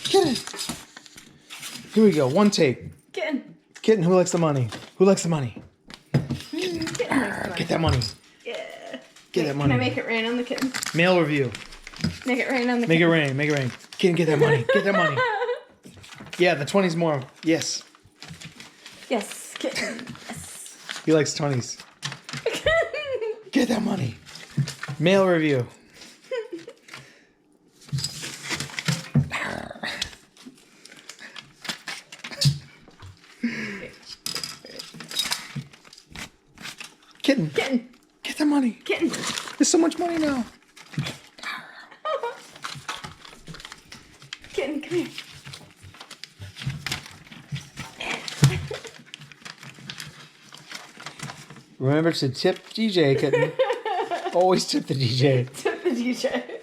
Kitten. Here we go. One tape. Kitten. Kitten, who likes the money? Who likes the money? Kitten likes the money. Get that money. Yeah. Get that money. Can I make it rain on the kitten? Mail review. Make it rain on the Make it kitten. rain. Make it rain. Kitten, get that money. Get that money. Yeah, the 20's more. Yes. Yes, kitten. Yes. He likes 20s. Get that money. Mail review. Kitten. Kitten. Get the money. Kitten. There's so much money now. Kitten, come here. Remember to tip DJ, Kitten. Always tip the DJ. Tip the DJ.